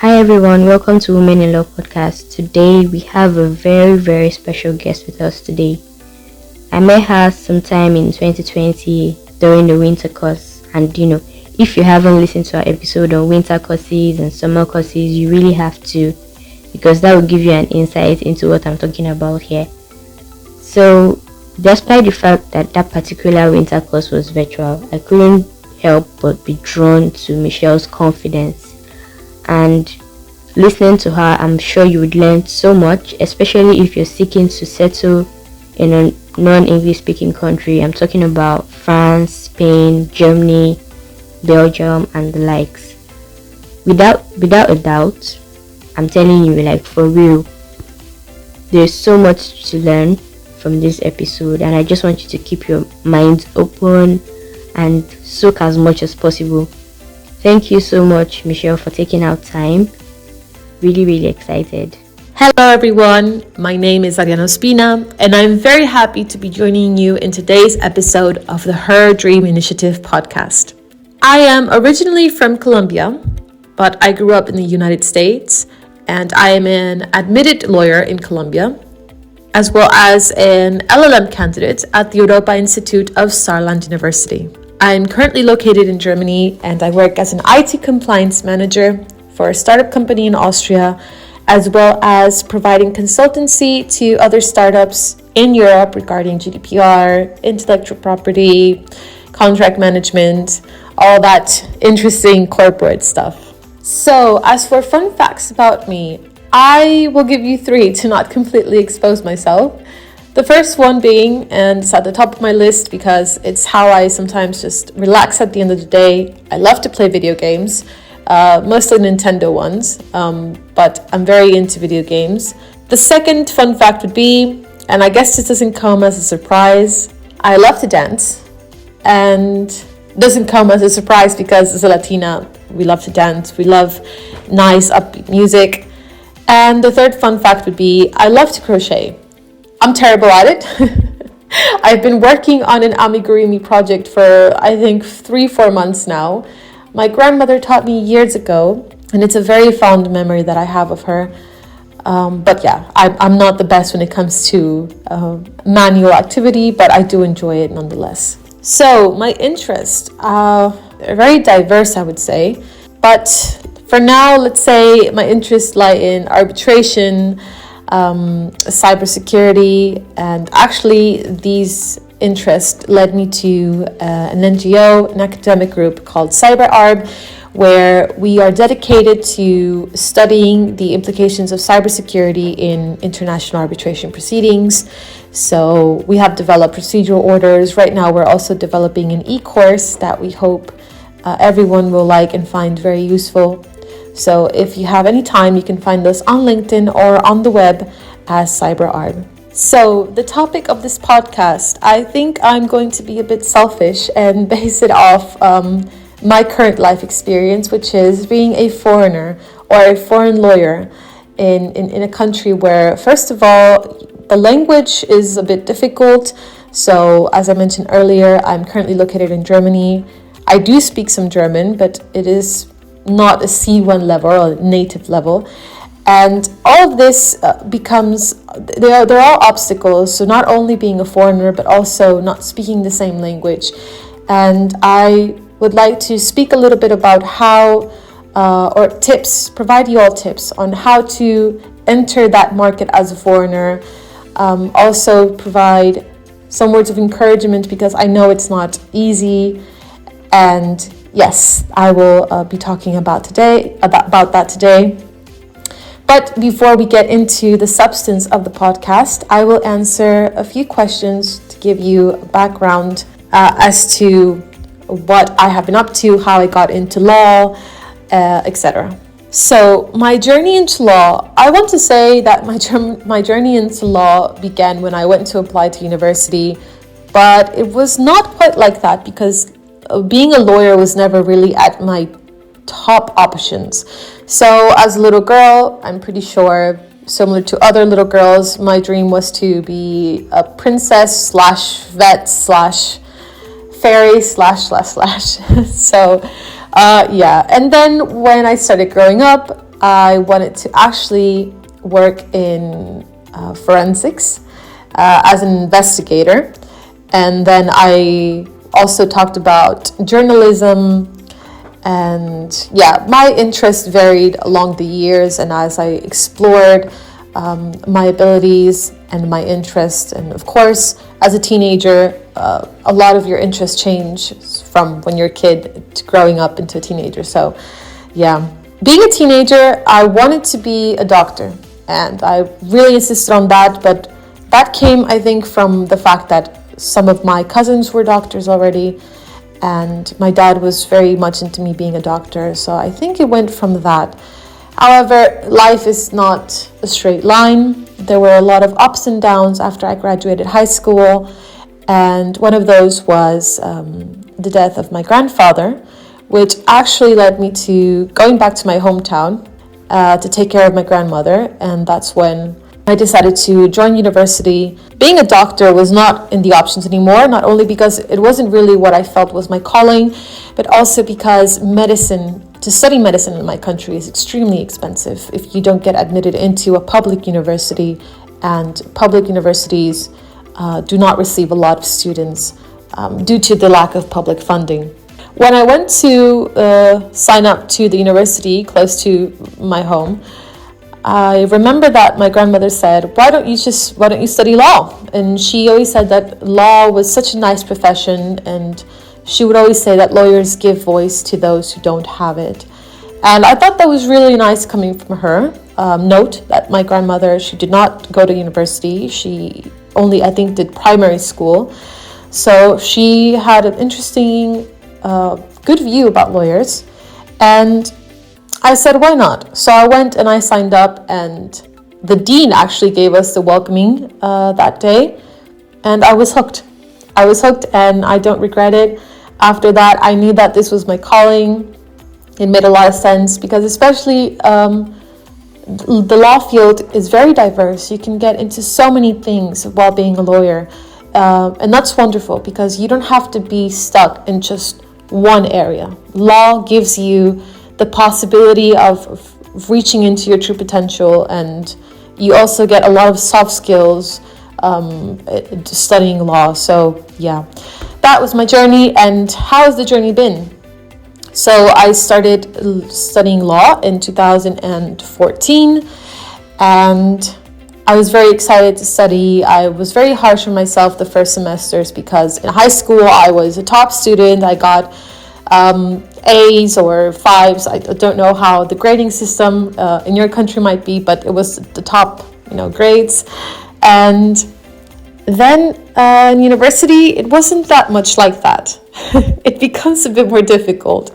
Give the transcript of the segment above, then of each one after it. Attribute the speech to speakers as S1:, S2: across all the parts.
S1: Hi everyone, welcome to Women in Law podcast. Today we have a very special guest with us today. I met her sometime in 2020 during the winter course, and if you haven't listened to our episode on winter courses and summer courses, you really have to, because that will give you an insight into what I'm talking about here. So despite the fact that particular winter course was virtual, I couldn't help but be drawn to Michelle's confidence. And listening to her, I'm sure you would learn so much, especially if you're seeking to settle in a non-English speaking country. I'm talking about France, Spain, Germany, Belgium, and the likes. Without a doubt, I'm telling you, like, for real, there's so much to learn from this episode, and I just want you to keep your minds open and soak as much as possible. Thank you so much, Michelle, for taking out time. Really excited.
S2: Hello everyone, my name is Ariana Ospina, and I'm very happy to be joining you in today's episode of the Her Dream Initiative podcast. I am originally from Colombia, but I grew up in the United States, and I am an admitted lawyer in Colombia, as well as an LLM candidate at the Europa Institute of Saarland University. I'm currently located in Germany, and I work as an IT compliance manager for a startup company in Austria, as well as providing consultancy to other startups in Europe regarding GDPR, intellectual property, contract management, all that interesting corporate stuff. So, as for fun facts about me, I will give you 3 to not completely expose myself. The first one being, and it's at the top of my list because it's how I sometimes just relax at the end of the day, I love to play video games, mostly Nintendo ones, but I'm very into video games. The second fun fact would be, and I guess this doesn't come as a surprise, I love to dance, and doesn't come as a surprise because as a Latina, we love to dance, we love nice upbeat music. And the third fun fact would be, I love to crochet. I'm terrible at it. I've been working on an amigurumi project for, I think, 3-4 months now. My grandmother taught me years ago, and it's a very fond memory that I have of her. But yeah, I'm not the best when it comes to manual activity, but I do enjoy it nonetheless. So my interests are very diverse, I would say. But for now, let's say my interests lie in arbitration, cybersecurity, and actually these interests led me to an NGO, an academic group called CyberArb, where we are dedicated to studying the implications of cybersecurity in international arbitration proceedings. So we have developed procedural orders. Right now we're also developing an e-course that we hope everyone will like and find very useful. So if you have any time, you can find us on LinkedIn or on the web as CyberArb. So the topic of this podcast, I think I'm going to be a bit selfish and base it off my current life experience, which is being a foreigner or a foreign lawyer in a country where, first of all, the language is a bit difficult. So as I mentioned earlier, I'm currently located in Germany. I do speak some German, but it is not a C1 level or a native level. And all of this they're all obstacles. So not only being a foreigner, but also not speaking the same language. And I would like to speak a little bit about how, or tips, provide you all tips on how to enter that market as a foreigner. Also provide some words of encouragement because I know it's not easy. And yes, I will be talking about that today. But before we get into the substance of the podcast, I will answer a few questions to give you a background as to what I have been up to, how I got into law, etc. So my journey into law, I want to say that my journey into law began when I went to apply to university, but it was not quite like that because being a lawyer was never really at my top options. So as a little girl, I'm pretty sure, similar to other little girls, my dream was to be a princess / vet / fairy / So yeah. And then when I started growing up, I wanted to actually work in forensics as an investigator. And then I also talked about journalism. And yeah, my interests varied along the years, and as I explored my abilities and my interests, and of course, as a teenager, a lot of your interests change from when you're a kid to growing up into a teenager. So yeah, being a teenager, I wanted to be a doctor, and I really insisted on that, but that came, I think, from the fact that some of my cousins were doctors already, and my dad was very much into me being a doctor, so I think it went from that. However, life is not a straight line. There were a lot of ups and downs after I graduated high school, and one of those was the death of my grandfather, which actually led me to going back to my hometown to take care of my grandmother, and that's when I decided to join university. Being a doctor was not in the options anymore, not only because it wasn't really what I felt was my calling, but also because to study medicine in my country is extremely expensive if you don't get admitted into a public university, and public universities do not receive a lot of students due to the lack of public funding. When I went to sign up to the university close to my home, I remember that my grandmother said, why don't you study law? And she always said that law was such a nice profession, and she would always say that lawyers give voice to those who don't have it. And I thought that was really nice coming from her. Note that my grandmother, she did not go to university. She only, I think, did primary school. So she had an interesting, good view about lawyers. And I said, why not? So I went and I signed up, and the dean actually gave us the welcoming that day, and I was hooked. And I don't regret it. After that, I knew that this was my calling. It made a lot of sense because especially the law field is very diverse. You can get into so many things while being a lawyer. And that's wonderful because you don't have to be stuck in just one area. Law gives you the possibility of reaching into your true potential, and you also get a lot of soft skills studying law. So yeah, that was my journey. And how has the journey been? So I started studying law in 2014, and I was very excited to study. I was very harsh on myself the first semesters because in high school I was a top student. I got A's or 5s. I don't know how the grading system in your country might be, but it was the top, grades. And then in university, it wasn't that much like that. It becomes a bit more difficult,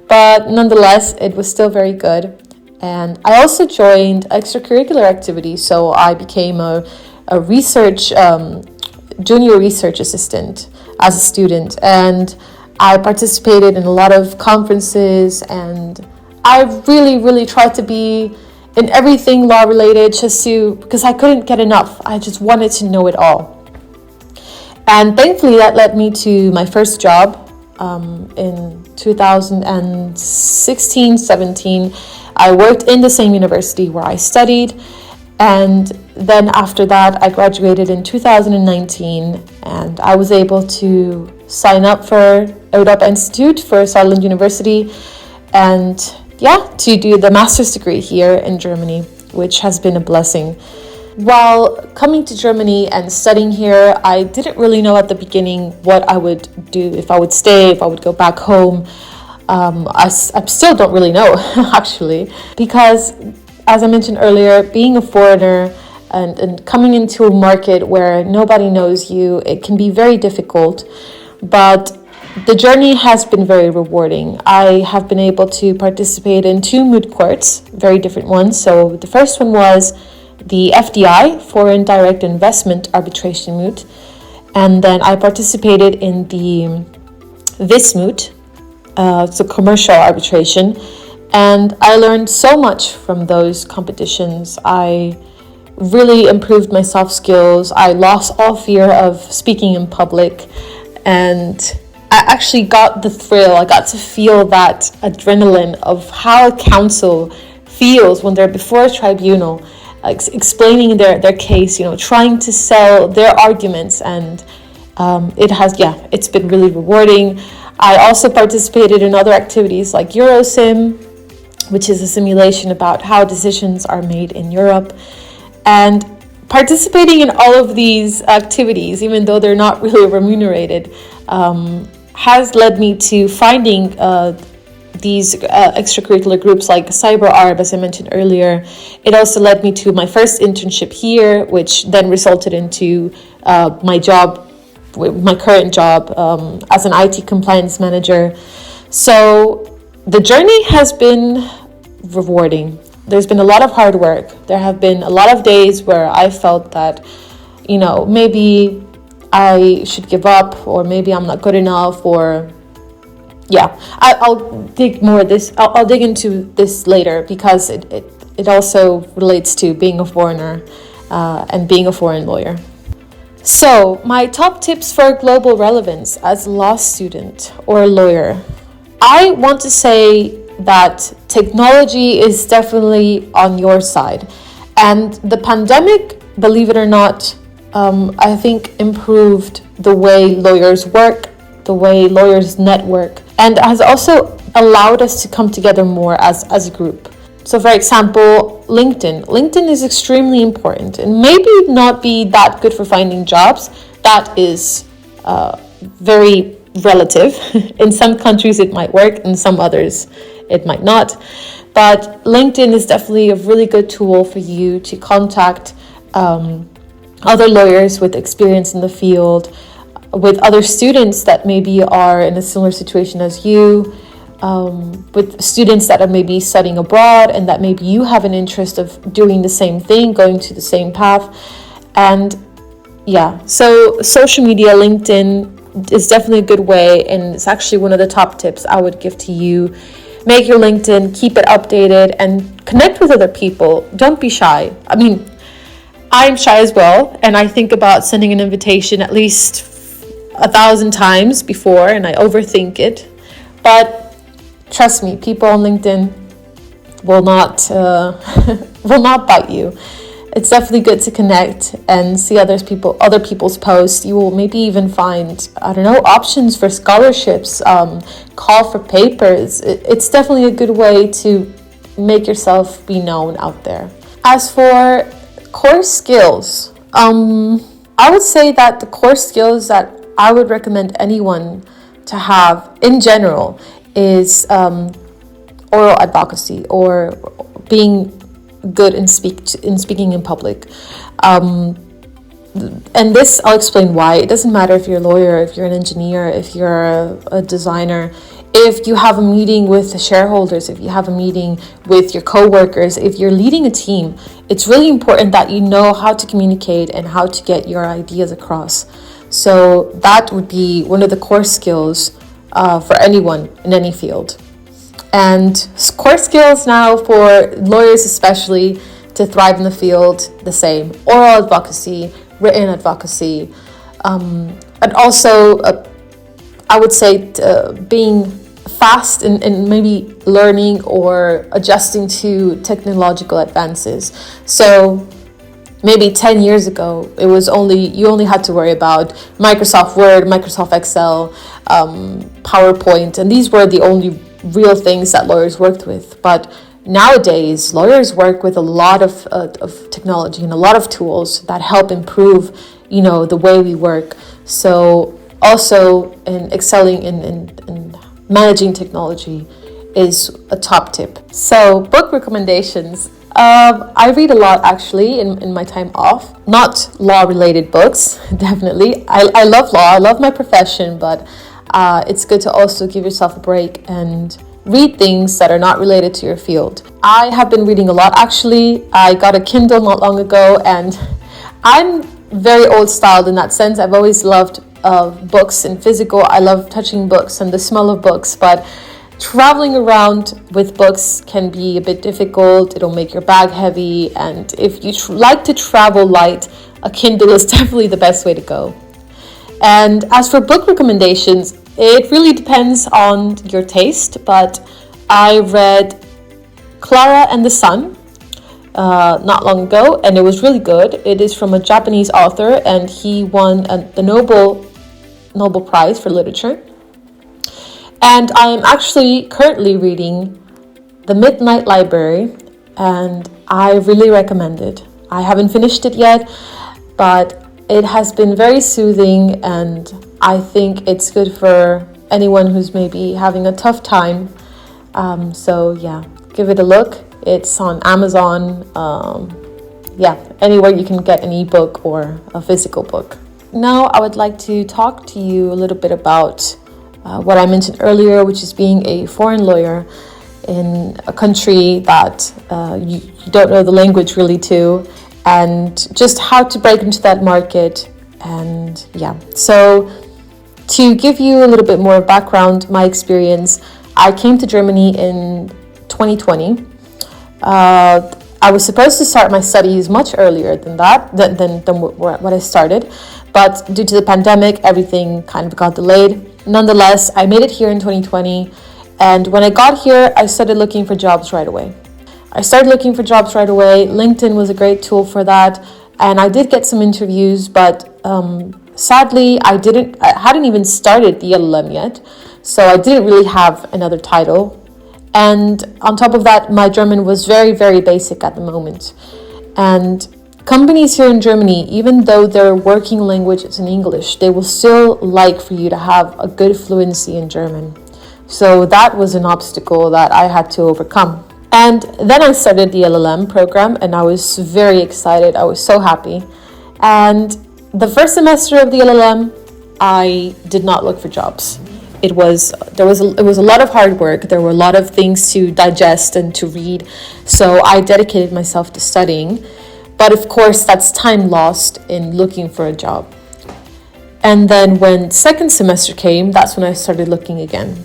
S2: but nonetheless, it was still very good. And I also joined extracurricular activities, so I became a research junior research assistant as a student, and I participated in a lot of conferences, and I really tried to be in everything law related because I couldn't get enough. I just wanted to know it all. And thankfully that led me to my first job in 2016-17. I worked in the same university where I studied, and then after that I graduated in 2019, and I was able to sign up for Europa Institute for Saarland University, and to do the master's degree here in Germany, which has been a blessing. While coming to Germany and studying here, I didn't really know at the beginning what I would do, if I would stay, if I would go back home. I still don't really know, actually, because as I mentioned earlier, being a foreigner and coming into a market where nobody knows you, it can be very difficult. But the journey has been very rewarding. I have been able to participate in 2 moot courts, very different ones. So the first one was the FDI, Foreign Direct Investment Arbitration Moot. And then I participated in the Vismoot, it's a commercial arbitration. And I learned so much from those competitions. I really improved my soft skills. I lost all fear of speaking in public. And I actually got the thrill. I got to feel that adrenaline of how a counsel feels when they're before a tribunal, explaining their case, trying to sell their arguments. And it's been really rewarding. I also participated in other activities like Eurosim, which is a simulation about how decisions are made in Europe. And participating in all of these activities, even though they're not really remunerated, has led me to finding these extracurricular groups like Cyber Arb, as I mentioned earlier. It also led me to my first internship here, which then resulted into my current job as an IT compliance manager. So the journey has been rewarding. There's been a lot of hard work. There have been a lot of days where I felt that, maybe I should give up, or maybe I'm not good enough, or I'll dig more this. I'll dig into this later, because it also relates to being a foreigner and being a foreign lawyer. So my top tips for global relevance as a law student or a lawyer. I want to say that technology is definitely on your side. And the pandemic, believe it or not, I think improved the way lawyers work, the way lawyers network, and has also allowed us to come together more as a group. So for example, LinkedIn is extremely important, and maybe not be that good for finding jobs. That is very relative. In some countries it might work, in some others it might not. But LinkedIn is definitely a really good tool for you to contact other lawyers with experience in the field, with other students that maybe are in a similar situation as you, with students that are maybe studying abroad and that maybe you have an interest of doing the same thing, going to the same path. And so social media, LinkedIn is definitely a good way, and it's actually one of the top tips I would give to you. Make your LinkedIn, keep it updated, and connect with other people. Don't be shy. I mean, I'm shy as well, and I think about sending an invitation at least 1,000 times before, and I overthink it. But trust me, people on LinkedIn will not bite you. It's definitely good to connect and see other people's posts. You will maybe even find, options for scholarships, call for papers. It's definitely a good way to make yourself be known out there. As for core skills, I would say that the core skills that I would recommend anyone to have in general is oral advocacy, or being good in speaking in public. And this, I'll explain why. It doesn't matter if you're a lawyer, if you're an engineer, if you're a designer, if you have a meeting with the shareholders, if you have a meeting with your co-workers, if you're leading a team, it's really important that you know how to communicate and how to get your ideas across. So that would be one of the core skills for anyone in any field. And core skills now for lawyers especially to thrive in the field, the same. Oral advocacy, written advocacy, and also I would say being fast in maybe learning or adjusting to technological advances. So maybe 10 years ago, you only had to worry about Microsoft Word, Microsoft Excel, PowerPoint, and these were the only real things that lawyers worked with. But nowadays, lawyers work with a lot of technology and a lot of tools that help improve, the way we work. So also in excelling in managing technology is a top tip. So book recommendations. I read a lot actually in my time off. Not law-related books, definitely. I love law, I love my profession, but it's good to also give yourself a break and read things that are not related to your field. I have been reading a lot actually. I got a Kindle not long ago, and I'm very old styled in that sense. I've always loved books in physical. I love touching books and the smell of books, but traveling around with books can be a bit difficult. It'll make your bag heavy, and if you like to travel light, a Kindle is definitely the best way to go. And as for book recommendations, it really depends on your taste, but I read Clara and the Sun not long ago, and it was really good. It is from a Japanese author, and he won the Nobel Prize for Literature. And I am actually currently reading The Midnight Library, and I really recommend it. I haven't finished it yet, but it has been very soothing, and I think it's good for anyone who's maybe having a tough time. So yeah, give it a look. It's on Amazon, anywhere you can get an ebook or a physical book. Now I would like to talk to you a little bit about what I mentioned earlier, which is being a foreign lawyer in a country that you don't know the language really to, and just how to break into that market. And so to give you a little bit more background, my experience, I came to Germany in 2020. I was supposed to start my studies much earlier than what I started, but due to the pandemic, everything kind of got delayed. Nonetheless, I made it here in 2020, and when I got here, I started looking for jobs right away. LinkedIn was a great tool for that, and I did get some interviews, but sadly, I hadn't even started the LLM yet, so I didn't really have another title. And on top of that, my German was very, very basic at the moment. And companies here in Germany, even though their working language is in English, they will still like for you to have a good fluency in German. So that was an obstacle that I had to overcome. And then I started the LLM program, and I was very excited. I was so happy. And the first semester of the LLM, I did not look for jobs. It was a lot of hard work. There were a lot of things to digest and to read. So I dedicated myself to studying. But of course, that's time lost in looking for a job. And then when second semester came, that's when I started looking again.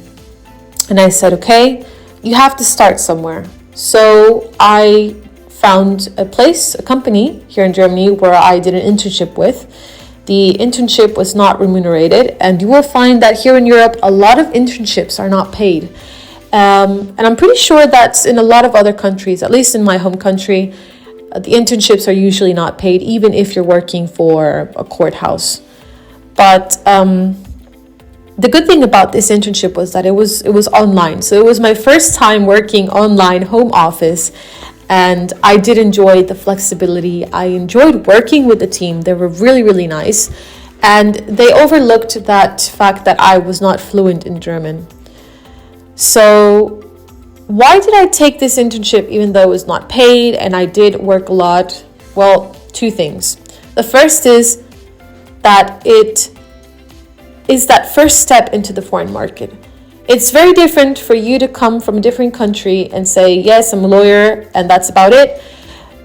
S2: And I said, okay, you have to start somewhere. So I found a company here in Germany where I did an internship with. The internship was not remunerated, and you will find that here in Europe, a lot of internships are not paid. And I'm pretty sure that's in a lot of other countries, at least in my home country, the internships are usually not paid, even if you're working for a courthouse. But the good thing about this internship was that it was online. So it was my first time working online home office. And I did enjoy the flexibility. I enjoyed working with the team. They were really, really nice. And they overlooked that fact that I was not fluent in German. So why did I take this internship even though it was not paid and I did work a lot? Well, two things. The first is that it is that first step into the foreign market. It's very different for you to come from a different country and say, yes, I'm a lawyer, and that's about it,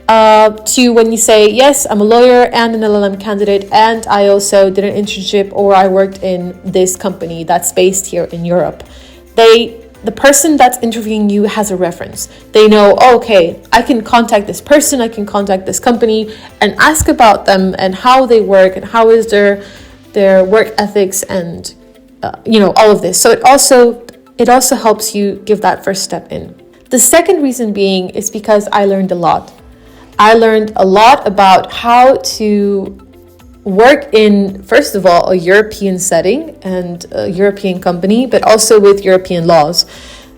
S2: to when you say, yes, I'm a lawyer and an LLM candidate, and I also did an internship or I worked in this company that's based here in Europe. The person that's interviewing you has a reference. They know, oh, okay, I can contact this person, I can contact this company and ask about them and how they work and how is their work ethics and all of this. So it also helps you give that first step in. The second reason being is because I learned a lot. I learned a lot about how to work in, first of all, a European setting and a European company, but also with European laws.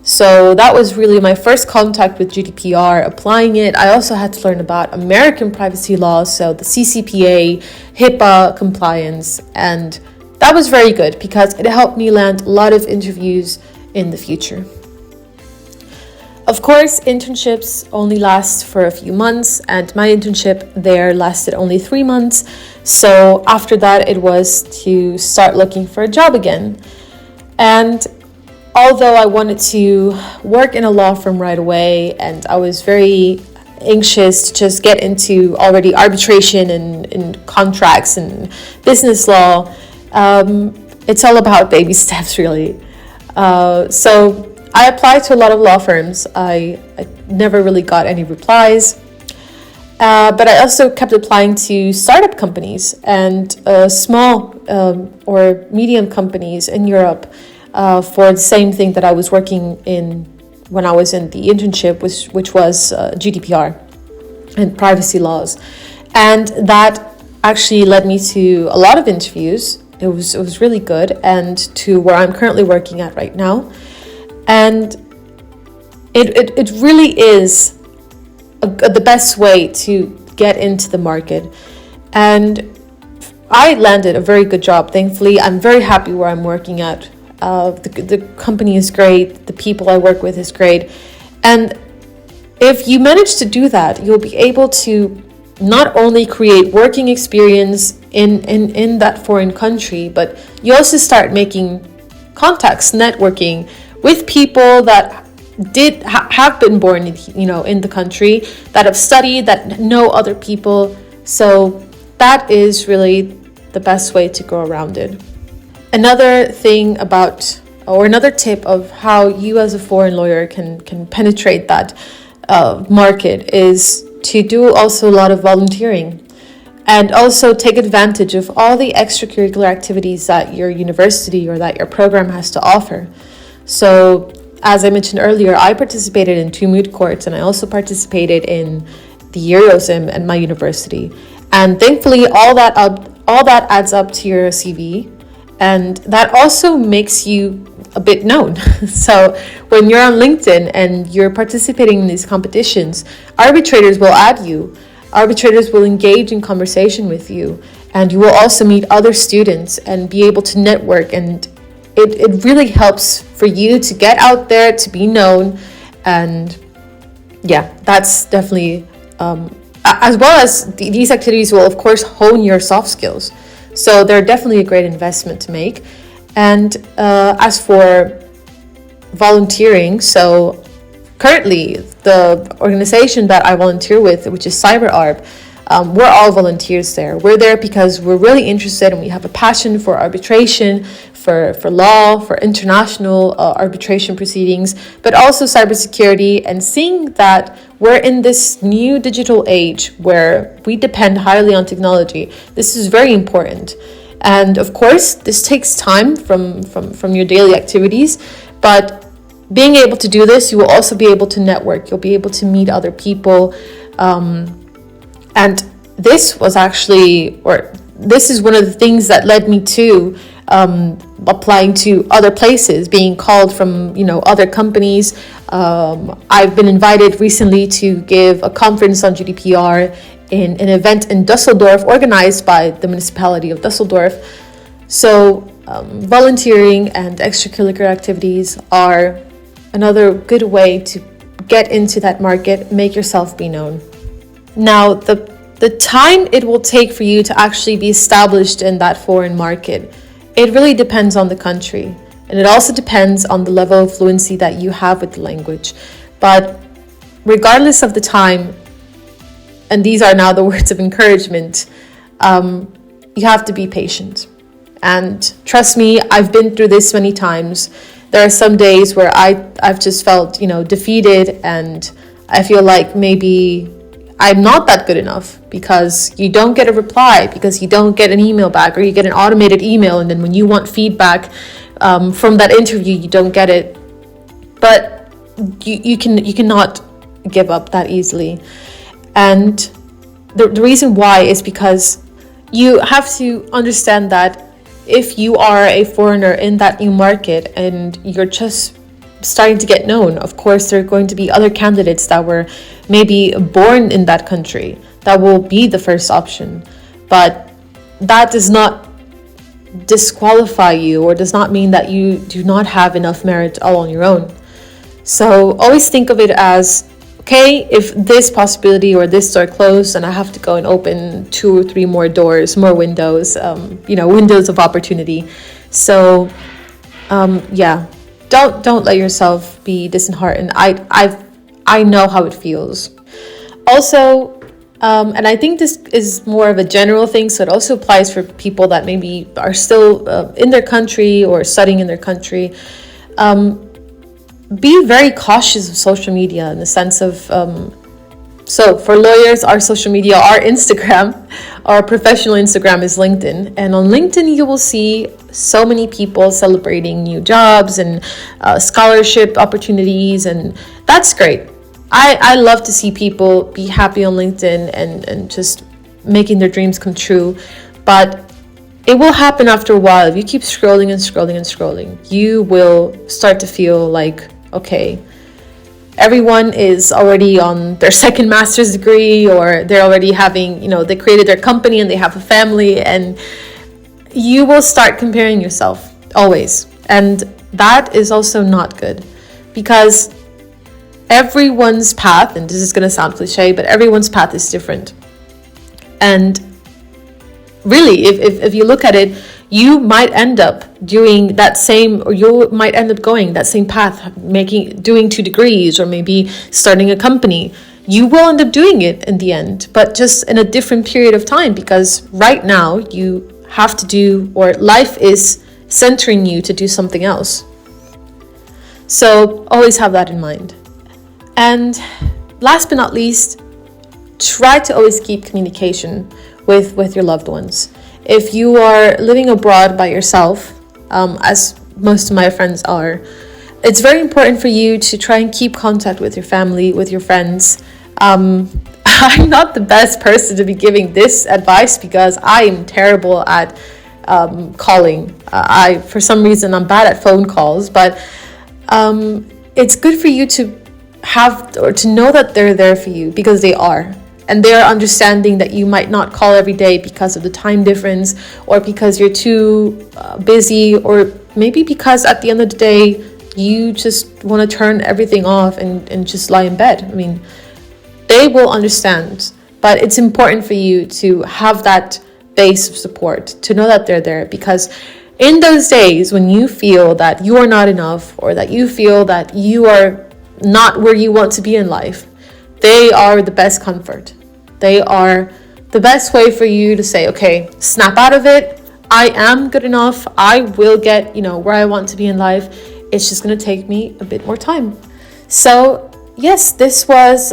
S2: So that was really my first contact with GDPR, applying it. I also had to learn about American privacy laws, so the CCPA, HIPAA compliance, and that was very good because it helped me land a lot of interviews in the future. Of course, internships only last for a few months, and my internship there lasted only 3 months. So after that, it was to start looking for a job again. And although I wanted to work in a law firm right away, and I was very anxious to just get into already arbitration and contracts and business law, it's all about baby steps, really. So I applied to a lot of law firms. I never really got any replies. But I also kept applying to startup companies and small or medium companies in Europe for the same thing that I was working in when I was in the internship, which was GDPR and privacy laws. And that actually led me to a lot of interviews. It was really good, and to where I'm currently working at right now. And it really is the best way to get into the market. And I landed a very good job, thankfully. I'm very happy where I'm working at. The company is great. The people I work with is great. And if you manage to do that, you'll be able to not only create working experience in that foreign country, but you also start making contacts, networking with people that have been born in the country, that have studied, that know other people. So that is really the best way to go around it. Another tip of how you as a foreign lawyer can penetrate that market is to do also a lot of volunteering, and also take advantage of all the extracurricular activities that your university or that your program has to offer. So as I mentioned earlier, I participated in 2 moot courts, and I also participated in the Eurosim at my university. And thankfully, all that adds up to your CV, and that also makes you a bit known. So when you're on LinkedIn and you're participating in these competitions, arbitrators will add you. Arbitrators will engage in conversation with you, and you will also meet other students and be able to network. And it really helps for you to get out there, to be known. And yeah, that's definitely, as well as these activities will of course hone your soft skills. So they're definitely a great investment to make. And as for volunteering, so currently the organization that I volunteer with, which is CyberArb, we're all volunteers there. We're there because we're really interested and we have a passion for arbitration, for law, for international arbitration proceedings, but also cybersecurity, and seeing that we're in this new digital age where we depend highly on technology. This is very important. And of course, this takes time from your daily activities, but being able to do this, you will also be able to network. You'll be able to meet other people. And this is one of the things that led me to applying to other places, being called from other companies. I've been invited recently to give a conference on GDPR in an event in Dusseldorf organized by the municipality of Dusseldorf. So volunteering and extracurricular activities are another good way to get into that market, make yourself be known. Now, the time it will take for you to actually be established in that foreign market, it really depends on the country. And it also depends on the level of fluency that you have with the language. But regardless of the time, and these are now the words of encouragement, you have to be patient. And trust me, I've been through this many times. There are some days where I've just felt, defeated, and I feel like maybe I'm not that good enough, because you don't get a reply, because you don't get an email back, or you get an automated email, and then when you want feedback from that interview, you don't get it. But you cannot give up that easily. And the reason why is because you have to understand that if you are a foreigner in that new market and you're just starting to get known, of course there are going to be other candidates that were maybe born in that country that will be the first option. But that does not disqualify you, or does not mean that you do not have enough merit all on your own. So always think of it as, okay, if this possibility or this door closed, and I have to go and open 2 or 3 more doors, more windows, windows of opportunity. So, don't let yourself be disheartened. I know how it feels. Also, and I think this is more of a general thing, so it also applies for people that maybe are still in their country or studying in their country. Be very cautious of social media, in the sense of, so for lawyers, our social media, our Instagram, our professional Instagram is LinkedIn. And on LinkedIn, you will see so many people celebrating new jobs and scholarship opportunities, and that's great. I love to see people be happy on LinkedIn and just making their dreams come true. But it will happen after a while. If you keep scrolling and scrolling and scrolling, you will start to feel like, okay, everyone is already on their second master's degree, or they're already having, they created their company and they have a family, and you will start comparing yourself always. And that is also not good, because everyone's path, and this is going to sound cliche, but everyone's path is different. And really, if you look at it, you might end up doing that same, or you might end up going that same path, doing 2 degrees, or maybe starting a company. You will end up doing it in the end, but just in a different period of time, because right now you have to do, or life is centering you to do something else. So always have that in mind. And last but not least, try to always keep communication with your loved ones. If you are living abroad by yourself, as most of my friends are, it's very important for you to try and keep contact with your family, with your friends. I'm not the best person to be giving this advice, because I am terrible at calling. For some reason, I'm bad at phone calls, but it's good for you to have, or to know that they're there for you, because they are. And they're understanding that you might not call every day because of the time difference, or because you're too busy, or maybe because at the end of the day, you just want to turn everything off and just lie in bed. I mean, they will understand, but it's important for you to have that base of support, to know that they're there, because in those days when you feel that you are not enough, or that you feel that you are not where you want to be in life, they are the best comfort. They are the best way for you to say, okay, snap out of it. I am good enough. I will get, where I want to be in life. It's just going to take me a bit more time. So yes, this was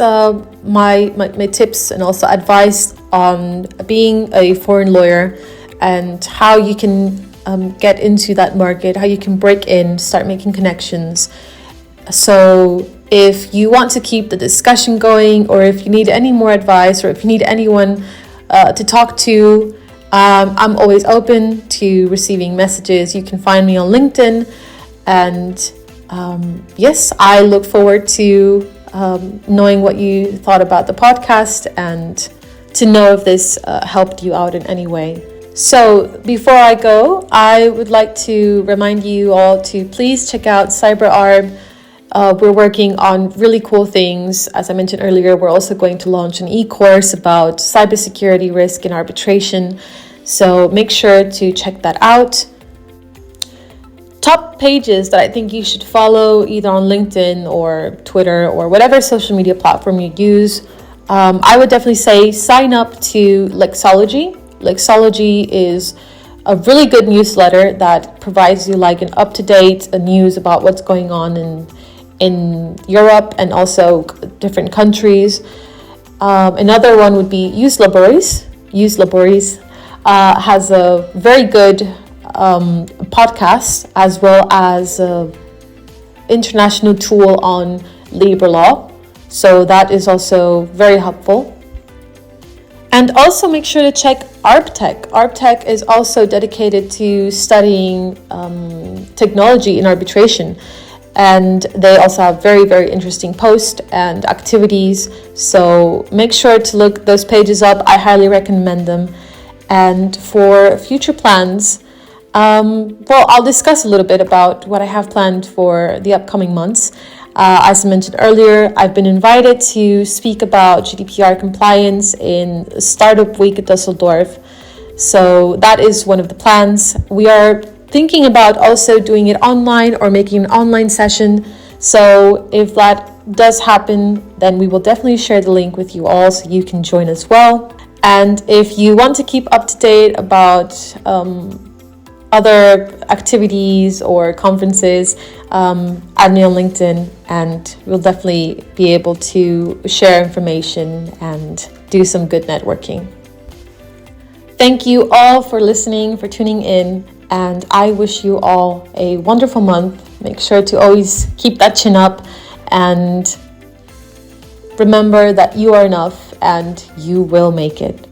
S2: my tips and also advice on being a foreign lawyer, and how you can get into that market, how you can break in, start making connections. So if you want to keep the discussion going, or if you need any more advice, or if you need anyone to talk to, I'm always open to receiving messages. You can find me on LinkedIn. And yes, I look forward to knowing what you thought about the podcast, and to know if this helped you out in any way. So before I go, I would like to remind you all to please check out CyberArb. We're working on really cool things. As I mentioned earlier, we're also going to launch an e-course about cybersecurity risk and arbitration. So make sure to check that out. Top pages that I think you should follow, either on LinkedIn or Twitter or whatever social media platform you use. I would definitely say sign up to Lexology. Lexology is a really good newsletter that provides you like an up-to-date news about what's going on in Europe and also different countries. Another one would be Use Laboris. Use Laboris has a very good podcast, as well as an international tool on labor law. So that is also very helpful. And also make sure to check ArbTech. ArbTech is also dedicated to studying technology in arbitration. And they also have very, very interesting posts and activities. So make sure to look those pages up. I highly recommend them. And for future plans, I'll discuss a little bit about what I have planned for the upcoming months. As I mentioned earlier, I've been invited to speak about GDPR compliance in Startup Week at Dusseldorf. So that is one of the plans. We are thinking about also doing it online, or making an online session. So if that does happen, then we will definitely share the link with you all, so you can join as well. And if you want to keep up to date about other activities or conferences, add me on LinkedIn, and we'll definitely be able to share information and do some good networking. Thank you all for listening, for tuning in, And I wish you all a wonderful month. Make sure to always keep that chin up and remember that you are enough and you will make it.